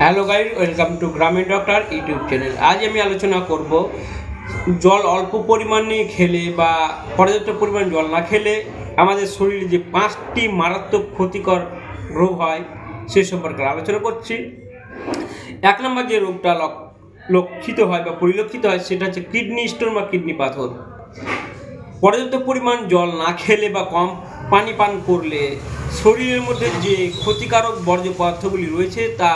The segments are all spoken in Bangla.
হ্যালো গাইড, ওয়েলকাম টু গ্রামীণ ডক্টর ইউটিউব চ্যানেল। আজ আমি আলোচনা করব জল অল্প পরিমাণে খেলে বা পর্যাপ্ত পরিমাণ জল না খেলে আমাদের শরীরে যে 5টি মারাত্মক ক্ষতিকর রোগ হয় সে সম্পর্কে আলোচনা করছি। 1 নম্বর যে রোগটা লক্ষিত হয় বা পরিলক্ষিত হয় সেটা হচ্ছে কিডনি স্টোন বা কিডনি পাথর। পর্যাপ্ত পরিমাণ জল না খেলে বা কম পানি পান করলে শরীরের মধ্যে যে ক্ষতিকারক বর্জ্য পদার্থগুলি রয়েছে তা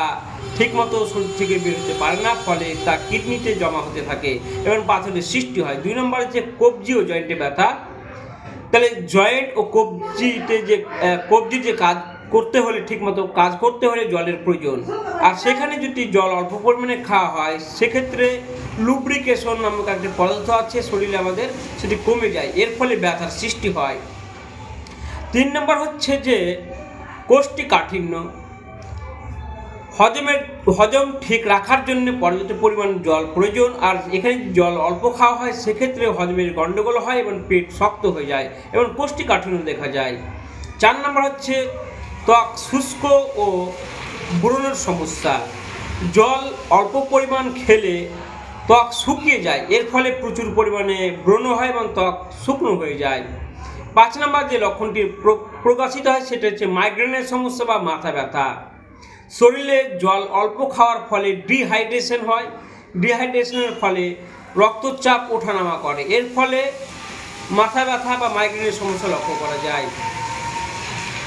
ঠিকমতো শরীর থেকে বের হতে পারে না, ফলে তা কিডনিতে জমা হতে থাকে এবং পাথরের সৃষ্টি হয়। 2 নম্বর হচ্ছে কবজি ও জয়েন্টে ব্যথা। তাহলে জয়েন্ট ও কবজির যে কাজ করতে হলে ঠিকমতো কাজ করতে হলে জলের প্রয়োজন, আর সেখানে যদি জল অল্প পরিমাণে খাওয়া হয় সেক্ষেত্রে লুব্রিকেশন নামক একটা পদার্থ আছে শরীরে আমাদের, সেটি কমে যায়, এর ফলে ব্যথার সৃষ্টি হয়। 3 নম্বর হচ্ছে যে কোষ্ঠীকাঠিন্য। হজম ঠিক রাখার জন্য পর্যাপ্ত পরিমাণ জল প্রয়োজন, আর এখানে জল অল্প খাওয়া হয় সেক্ষেত্রে হজমের গণ্ডগোল হয় এবং পেট শক্ত হয়ে যায় এবং কোষ্ঠীকাঠিন্য দেখা যায়। 4 নম্বর হচ্ছে ত্বক শুষ্ক ও ব্রণের সমস্যা। জল অল্প পরিমাণ খেলে ত্বক শুকিয়ে যায়, এর ফলে প্রচুর পরিমাণে ব্রণ হয় এবং ত্বক শুকনো হয়ে যায়। 5 নম্বর যে লক্ষণটি প্রকাশিত হয় সেটা হচ্ছে মাইগ্রেনের সমস্যা বা মাথা ব্যথা। শরীরে জল অল্প খাওয়ার ফলে ডিহাইড্রেশন হয়, ডিহাইড্রেশনের ফলে রক্তচাপ ওঠানামা করে, এর ফলে মাথা ব্যথা বা মাইগ্রেনের সমস্যা লক্ষ্য করা যায়।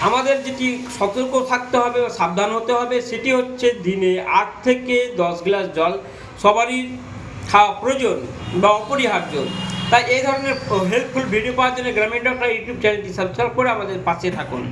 আমাদের যেটি সতর্ক থাকতে হবে বা সাবধান হতে হবে সেটি হচ্ছে দিনে 8 থেকে 10 গ্লাস জল সবারই খাওয়া প্রয়োজন বা অপরিহার্য। তাই এই ধরনের হেল্পফুল ভিডিও পাওয়ার জন্য গ্রামীণ ডক্টর ইউটিউব চ্যানেলটি সাবস্ক্রাইব করে আমাদের পাশে থাকুন।